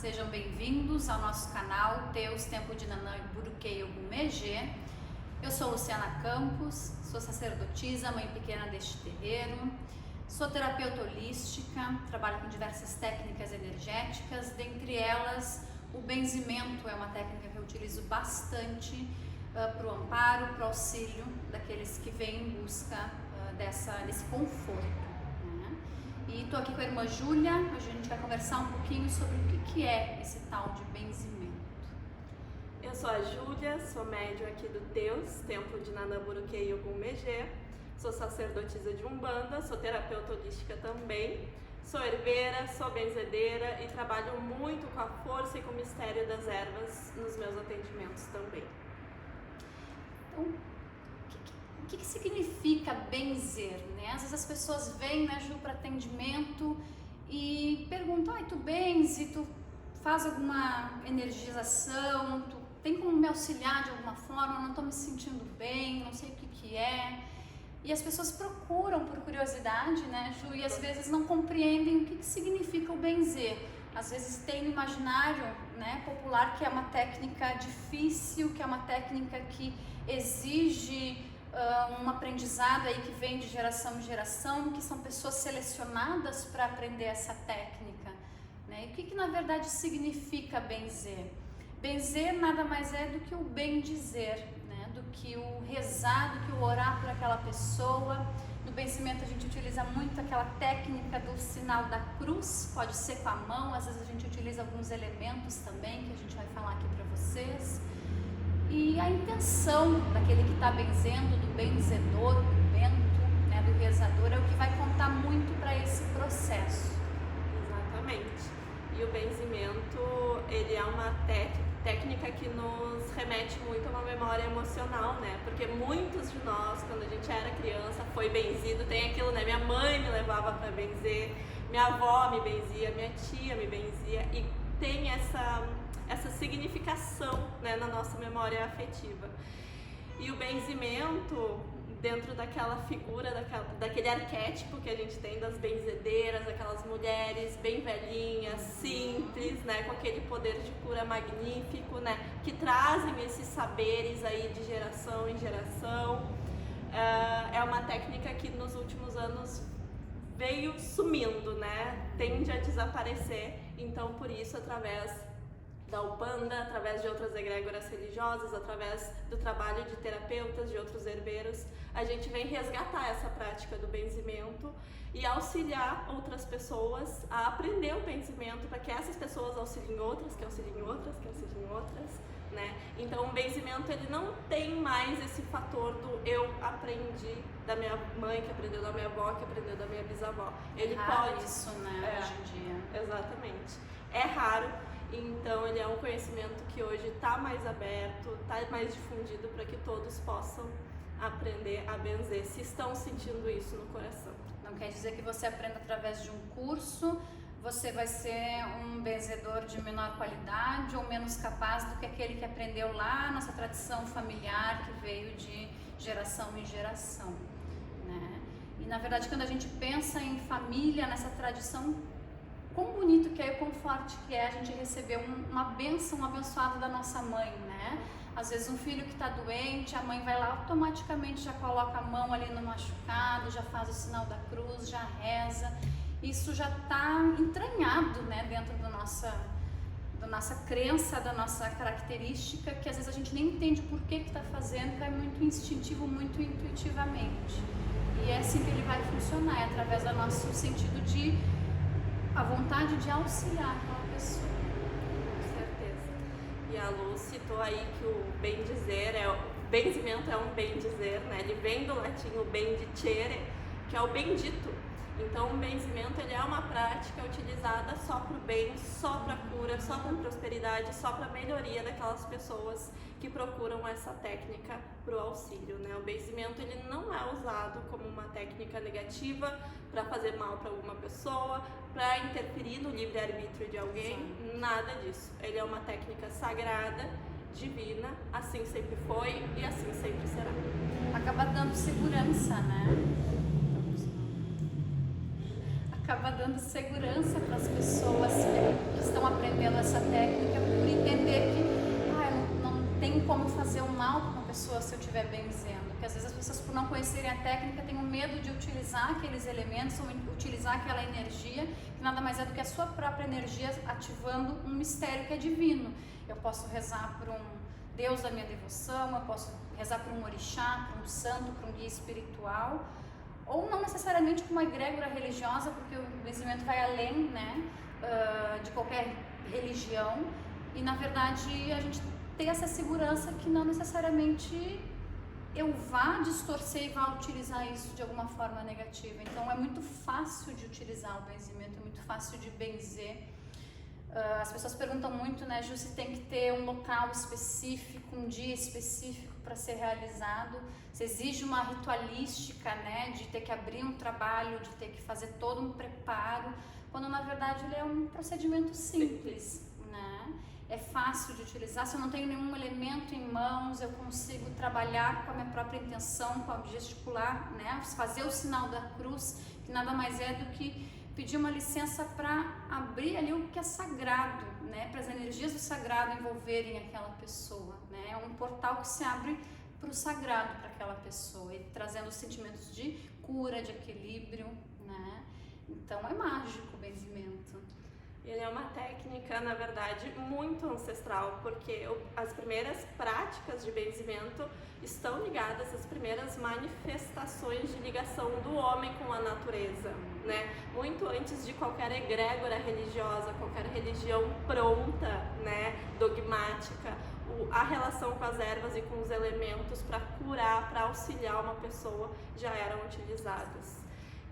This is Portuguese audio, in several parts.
sejam bem-vindos ao nosso canal Teus Tempo de Nanã e Buruquei Ogum Megê. Eu sou Luciana Campos, sou sacerdotisa, mãe pequena deste terreiro, sou terapeuta holística, trabalho com diversas técnicas energéticas, dentre elas o benzimento é uma técnica que eu utilizo bastante para o amparo, para o auxílio daqueles que vêm em busca desse conforto. E estou aqui com a irmã Júlia. Hoje a gente vai conversar um pouquinho sobre o que é esse tal de benzimento. Eu sou a Júlia, sou médium aqui do Teus Tempo de Nanã Buruquei Ogum Megê, sou sacerdotisa de Umbanda, sou terapeuta holística também, sou herveira, sou benzedeira e trabalho muito com a força e com o mistério das ervas nos meus atendimentos também. Então, o que significa benzer, né? Às vezes as pessoas vêm, né, Ju, para atendimento e perguntam: tu benze, tu faz alguma energização, tu tem como me auxiliar de alguma forma, não estou me sentindo bem, não sei o que é. E as pessoas procuram por curiosidade, né, Ju, e às vezes não compreendem o que significa o benzer. Às vezes tem no imaginário, né, popular que é uma técnica difícil, que é uma técnica que exige um aprendizado aí que vem de geração em geração, que são pessoas selecionadas para aprender essa técnica, né? E o que na verdade significa benzer? Benzer nada mais é do que o bem dizer, né? Do que o rezar, do que o orar por aquela pessoa. No benzimento a gente utiliza muito aquela técnica do sinal da cruz, pode ser com a mão, às vezes a gente utiliza alguns elementos também que a gente vai falar aqui para vocês. E a intenção daquele que está benzendo, do benzedor, do bento, né, do rezador, é o que vai contar muito para esse processo. Exatamente. E o benzimento, ele é uma técnica que nos remete muito a uma memória emocional, né? Porque muitos de nós, quando a gente era criança, foi benzido. Tem aquilo, né? Minha mãe me levava para benzer, minha avó me benzia, minha tia me benzia. E tem essa significação, né, na nossa memória afetiva. E o benzimento, dentro daquela figura, daquele arquétipo que a gente tem das benzedeiras, aquelas mulheres bem velhinhas, simples, né, com aquele poder de cura magnífico, né, que trazem esses saberes aí de geração em geração. É uma técnica que nos últimos anos veio sumindo, né, tende a desaparecer. Então, por isso, através da Umbanda, através de outras egrégoras religiosas, através do trabalho de terapeutas, de outros herbeiros, a gente vem resgatar essa prática do benzimento e auxiliar outras pessoas a aprender o benzimento para que essas pessoas auxiliem outras, que auxiliem outras, que auxiliem outras, né? Então o benzimento, ele não tem mais esse fator do eu aprendi da minha mãe, que aprendeu da minha avó, que aprendeu da minha bisavó. Ele pode isso, né, hoje em dia. Exatamente. É raro. Então ele é um conhecimento que hoje está mais aberto, está mais difundido para que todos possam aprender a benzer, se estão sentindo isso no coração. Não quer dizer que você aprenda através de um curso, você vai ser um benzedor de menor qualidade ou menos capaz do que aquele que aprendeu lá na sua tradição familiar, que veio de geração em geração, né? E na verdade, quando a gente pensa em família, nessa tradição, quão bonito que é e quão forte que é a gente receber uma bênção, um abençoado da nossa mãe, né? Às vezes um filho que está doente, a mãe vai lá automaticamente, já coloca a mão ali no machucado, já faz o sinal da cruz, já reza. Isso já está entranhado, né, dentro da nossa crença, da nossa característica, que às vezes a gente nem entende por que está fazendo, que é muito instintivo, muito intuitivamente. E é assim que ele vai funcionar, é através do nosso sentido de a vontade de auxiliar aquela pessoa. Com certeza. E a Lu citou aí que o bem dizer, benzimento é um bem dizer, né? Ele vem do latim o bendicere, que é o bendito. Então o benzimento, ele é uma prática utilizada só para o bem, só para cura, só para prosperidade, só para melhoria daquelas pessoas que procuram essa técnica para o auxílio, né? O benzimento, ele não é usado como uma técnica negativa para fazer mal para alguma pessoa, para interferir no livre-arbítrio de alguém. Sim. Nada disso. Ele é uma técnica sagrada, divina, assim sempre foi e assim sempre será. Acaba dando segurança, né? acaba dando segurança para as pessoas que estão aprendendo essa técnica, por entender que eu não tenho como fazer um mal para uma pessoa se eu estiver benzendo. Porque às vezes as pessoas, por não conhecerem a técnica, têm o medo de utilizar aqueles elementos ou utilizar aquela energia, que nada mais é do que a sua própria energia ativando um mistério que é divino. Eu posso rezar por um Deus da minha devoção, eu posso rezar por um orixá, por um santo, por um guia espiritual, ou não necessariamente por uma egrégora religiosa, porque o benzimento vai além, né, de qualquer religião, e na verdade a gente tem essa segurança que não necessariamente eu vá distorcer e vá utilizar isso de alguma forma negativa. Então é muito fácil de utilizar o benzimento, é muito fácil de benzer. As pessoas perguntam muito, né, Ju, se tem que ter um local específico, um dia específico para ser realizado, se exige uma ritualística, né, de ter que abrir um trabalho, de ter que fazer todo um preparo, quando na verdade ele é um procedimento simples, né? É fácil de utilizar, se eu não tenho nenhum elemento em mãos, eu consigo trabalhar com a minha própria intenção, com a gesticular, né, fazer o sinal da cruz, que nada mais é do que pedir uma licença para abrir ali o que é sagrado, né, para as energias do sagrado envolverem aquela pessoa, né, é um portal que se abre para o sagrado para aquela pessoa, e trazendo sentimentos de cura, de equilíbrio, né, então é mágico o benzimento. Ele é uma técnica, na verdade, muito ancestral, porque as primeiras práticas de benzimento estão ligadas às primeiras manifestações de ligação do homem com a natureza, né? Muito antes de qualquer egrégora religiosa, qualquer religião pronta, né, dogmática, a relação com as ervas e com os elementos para curar, para auxiliar uma pessoa já eram utilizadas.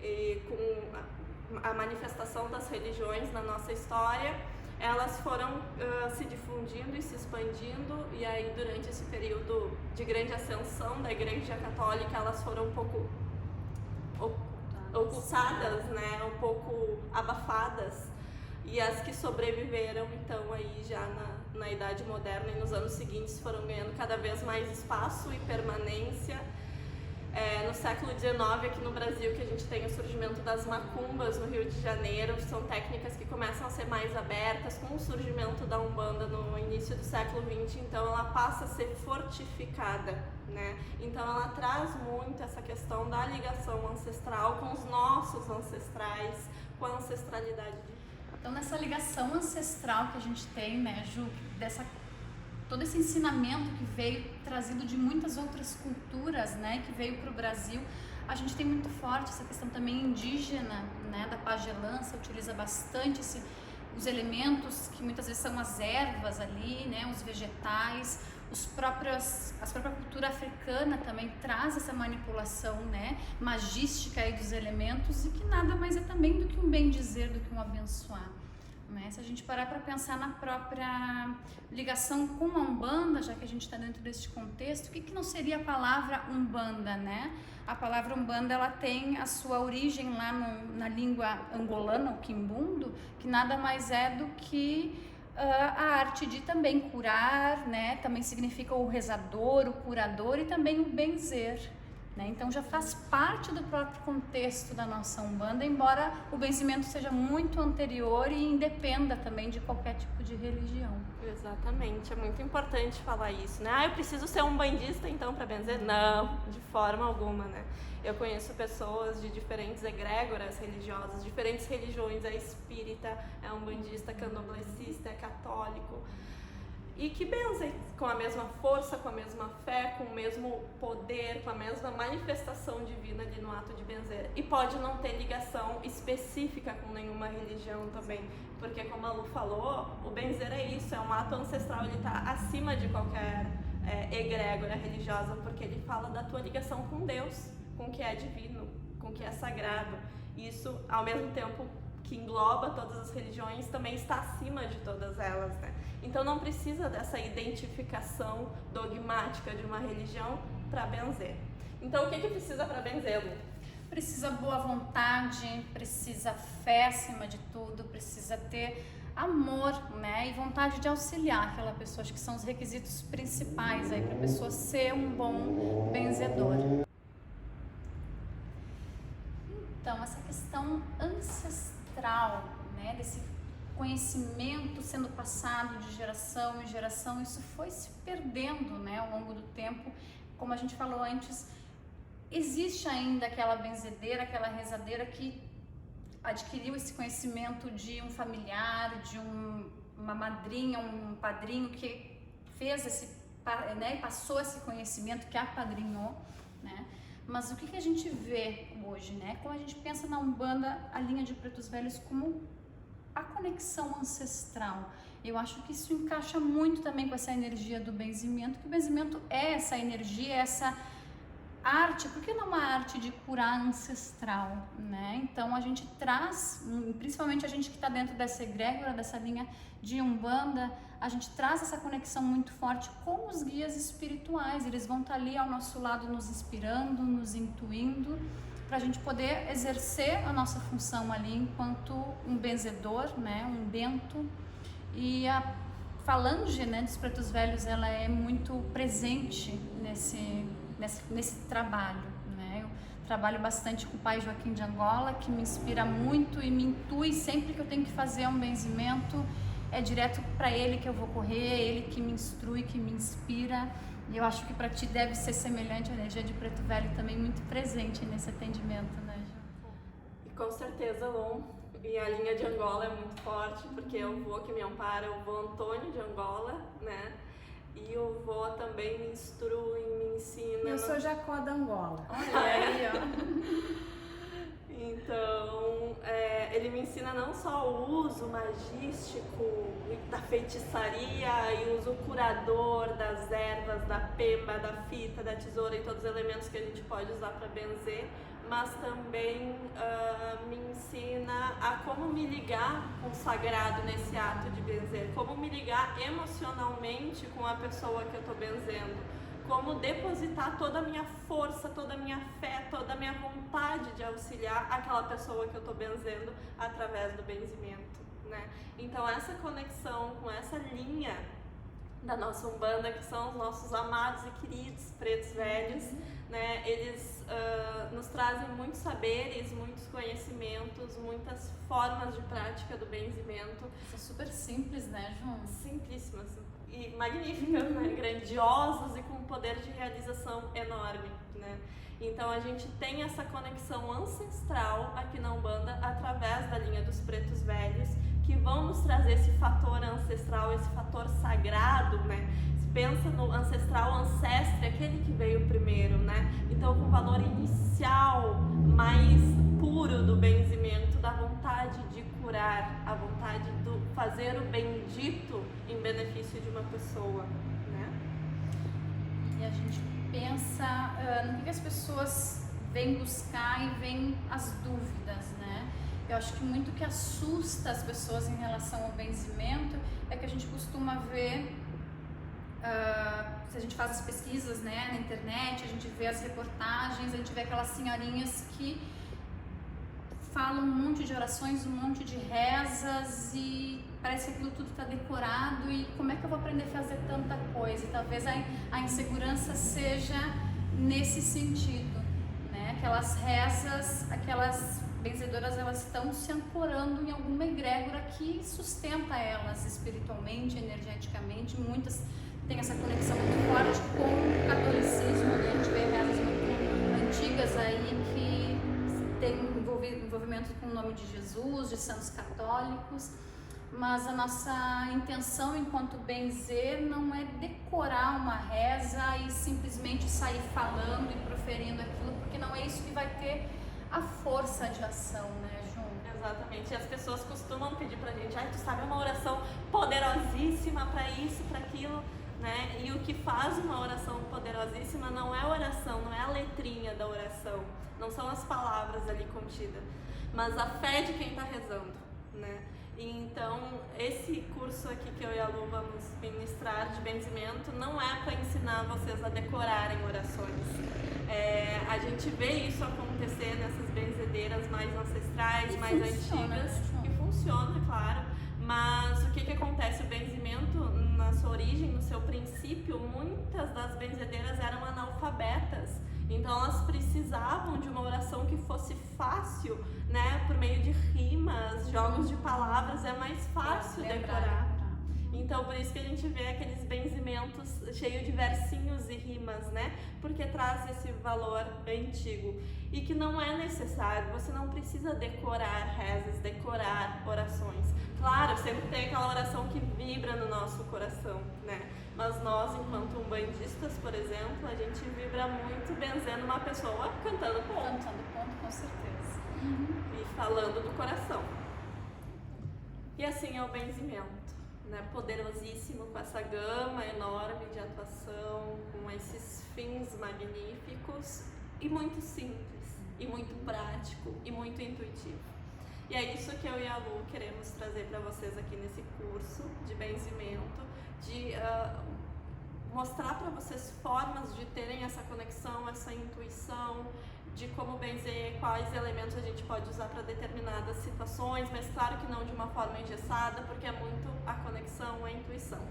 E com a manifestação das religiões na nossa história, elas foram se difundindo e se expandindo, e aí durante esse período de grande ascensão da Igreja Católica, elas foram um pouco ocultadas, né, um pouco abafadas, e as que sobreviveram, então aí já na Idade Moderna e nos anos seguintes foram ganhando cada vez mais espaço e permanência. No século XIX, aqui no Brasil, que a gente tem o surgimento das macumbas no Rio de Janeiro, são técnicas que começam a ser mais abertas com o surgimento da Umbanda no início do século XX, então ela passa a ser fortificada, né? Então ela traz muito essa questão da ligação ancestral com os nossos ancestrais, com a ancestralidade. Então nessa ligação ancestral que a gente tem, né, Ju, todo esse ensinamento que veio trazido de muitas outras culturas, né, que veio para o Brasil, a gente tem muito forte essa questão também indígena, né, da pagelança, utiliza bastante os elementos que muitas vezes são as ervas ali, né, os vegetais, a própria cultura africana também traz essa manipulação, né, magística aí dos elementos, e que nada mais é também do que um bem dizer, do que um abençoar. Se a gente parar para pensar na própria ligação com a Umbanda, já que a gente está dentro desse contexto, o que não seria a palavra Umbanda, né? A palavra Umbanda, ela tem a sua origem lá na língua angolana, o quimbundo, que nada mais é do que a arte de também curar, né? Também significa o rezador, o curador e também o benzer. Então já faz parte do próprio contexto da nossa Umbanda, embora o benzimento seja muito anterior e independa também de qualquer tipo de religião. Exatamente, é muito importante falar isso, né? Eu preciso ser umbandista então para benzer? Não, de forma alguma, né? Eu conheço pessoas de diferentes egrégoras religiosas, diferentes religiões, é espírita, é umbandista, candomblessista, é católico, e que benzem com a mesma força, com a mesma fé, com o mesmo poder, com a mesma manifestação divina ali no ato de benzer. E pode não ter ligação específica com nenhuma religião também, porque como a Lu falou, o benzer é isso, é um ato ancestral, ele está acima de qualquer egrégora religiosa, porque ele fala da tua ligação com Deus, com o que é divino, com o que é sagrado. Isso, ao mesmo tempo que engloba todas as religiões, também está acima de todas elas, né? Então não precisa dessa identificação dogmática de uma religião para benzer. Então o que precisa para benzer, Lu? Precisa boa vontade, precisa fé acima de tudo, precisa ter amor, né, e vontade de auxiliar aquela pessoa. Acho que são os requisitos principais aí para a pessoa ser um bom benzedor. Então, essa questão ancestral, né, desse conhecimento sendo passado de geração em geração, isso foi se perdendo, né, ao longo do tempo. Como a gente falou antes, existe ainda aquela benzedeira, aquela rezadeira que adquiriu esse conhecimento de um familiar, de uma madrinha, um padrinho que fez esse, né, passou esse conhecimento, que apadrinhou, né? Mas o que a gente vê hoje, né? Como a gente pensa na Umbanda, a linha de Pretos Velhos como a conexão ancestral. Eu acho que isso encaixa muito também com essa energia do benzimento, que o benzimento é essa energia, essa arte, por que não uma arte de curar ancestral, né? Então a gente traz, principalmente a gente que está dentro dessa egrégora, dessa linha de Umbanda, a gente traz essa conexão muito forte com os guias espirituais. Eles vão estar ali ao nosso lado nos inspirando, nos intuindo, para a gente poder exercer a nossa função ali enquanto um benzedor, né? Um bento. E a falange, né, dos Pretos Velhos, ela é muito presente nesse trabalho, né? Eu trabalho bastante com o pai Joaquim de Angola, que me inspira muito e me intui sempre que eu tenho que fazer um benzimento, é direto para ele que eu vou correr, é ele que me instrui, que me inspira. E eu acho que para ti deve ser semelhante, a energia de Preto Velho também muito presente nesse atendimento, né, Ju? E com certeza, Lum. E a linha de Angola é muito forte, porque o vô que me ampara é o vô Antônio de Angola, né? E o vô também me instrui, me ensina. Eu sou Jacó da Angola. Olha aí, ó. Então, ele me ensina não só o uso magístico da feitiçaria e o uso curador das ervas, da pemba, da fita, da tesoura e todos os elementos que a gente pode usar para benzer, mas também me ensina a como me ligar com o sagrado nesse ato de benzer, como me ligar emocionalmente com a pessoa que eu estou benzendo, como depositar toda a minha força, toda a minha fé, toda a minha vontade de auxiliar aquela pessoa que eu estou benzendo através do benzimento, né? Então essa conexão com essa linha da nossa Umbanda, que são os nossos amados e queridos Pretos Velhos, né? Eles nos trazem muitos saberes, muitos conhecimentos, muitas formas de prática do benzimento. São super simples, né, João? Simplíssimas e magníficas, né? Grandiosas e com um poder de realização enorme, né? Então a gente tem essa conexão ancestral aqui na Umbanda através da linha dos Pretos Velhos, que vão nos trazer esse fator ancestral, esse fator sagrado, né? Pensa no ancestral, ancestre, aquele que veio primeiro, né? Então, com o valor inicial mais puro do benzimento, da vontade de curar, a vontade de fazer o bendito em benefício de uma pessoa, né? E a gente pensa no que as pessoas vêm buscar e vêm as dúvidas, né? Eu acho que muito que assusta as pessoas em relação ao benzimento é que a gente costuma ver, se a gente faz as pesquisas, né, na internet, a gente vê as reportagens, a gente vê aquelas senhorinhas que falam um monte de orações, um monte de rezas e parece que aquilo tudo está decorado e como é que eu vou aprender a fazer tanta coisa? E talvez a insegurança seja nesse sentido, né? Aquelas rezas, aquelas benzedoras, elas estão se ancorando em alguma egrégora que sustenta elas espiritualmente, energeticamente. Muitas têm essa conexão muito forte com o catolicismo, né? A gente vê rezas muito antigas aí que tem envolvimento com o nome de Jesus, de santos católicos, mas a nossa intenção enquanto benzer não é decorar uma reza e simplesmente sair falando e proferindo aquilo, porque não é isso que vai ter a força de ação, né, Ju? Exatamente. E as pessoas costumam pedir pra gente, tu sabe uma oração poderosíssima pra isso, pra aquilo, né? E o que faz uma oração poderosíssima não é a oração, não é a letrinha da oração, não são as palavras ali contidas, mas a fé de quem tá rezando, né? E então, esse curso aqui que eu e a Lu vamos ministrar de benzimento não é para ensinar vocês a decorarem orações. A gente vê isso acontecer nessas benzedeiras mais ancestrais, mais antigas, que funciona, claro, mas o que acontece? O benzimento, na sua origem, no seu princípio, muitas das benzedeiras eram analfabetas, então elas precisavam de uma oração que fosse fácil fácil, né? Por meio de rimas, jogos de palavras, é mais fácil decorar. Então, por isso que a gente vê aqueles benzimentos cheios de versinhos e rimas, né? Porque traz esse valor antigo. E que não é necessário, você não precisa decorar rezas, decorar orações. Claro, sempre tem aquela oração que vibra no nosso coração, né? Mas nós, enquanto umbandistas, por exemplo, a gente vibra muito benzendo uma pessoa cantando ponto. Cantando ponto, com certeza. E falando do coração. E assim é o benzimento, né? Poderosíssimo, com essa gama enorme de atuação, com esses fins magníficos e muito simples, e muito prático, e muito intuitivo. E é isso que eu e a Lu queremos trazer para vocês aqui nesse curso de benzimento, de mostrar para vocês formas de terem essa conexão, essa intuição, de como benzer, quais elementos a gente pode usar para determinadas situações, mas claro que não de uma forma engessada, porque é muito a conexão, a intuição.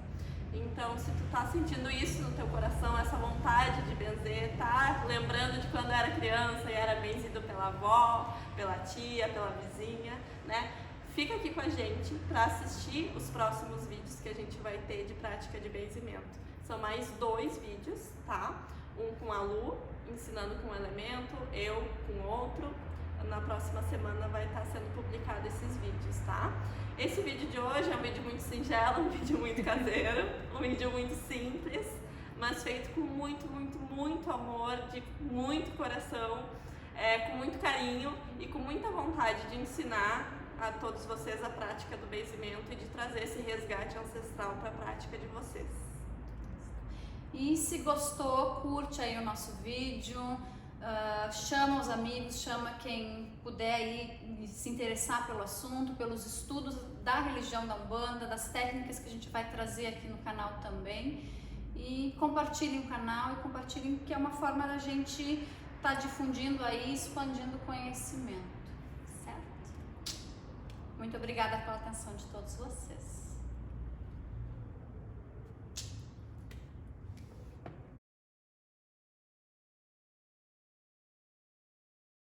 Então, se tu tá sentindo isso no teu coração, essa vontade de benzer, tá lembrando de quando era criança e era benzido pela avó, pela tia, pela vizinha, né? Fica aqui com a gente para assistir os próximos vídeos que a gente vai ter de prática de benzimento. São mais 2 vídeos, tá? Um com a Lu, ensinando com um elemento, eu com outro. Na próxima semana vai estar sendo publicado esses vídeos, tá? Esse vídeo de hoje é um vídeo muito singelo, um vídeo muito caseiro, um vídeo muito simples, mas feito com muito, muito, muito amor, de muito coração, com muito carinho e com muita vontade de ensinar a todos vocês a prática do benzimento e de trazer esse resgate ancestral para a prática de vocês. E se gostou, curte aí o nosso vídeo, chama os amigos, chama quem puder aí se interessar pelo assunto, pelos estudos da religião da Umbanda, das técnicas que a gente vai trazer aqui no canal também. E compartilhem o canal e compartilhem, que é uma forma da gente estar difundindo aí, expandindo o conhecimento, certo? Muito obrigada pela atenção de todos vocês.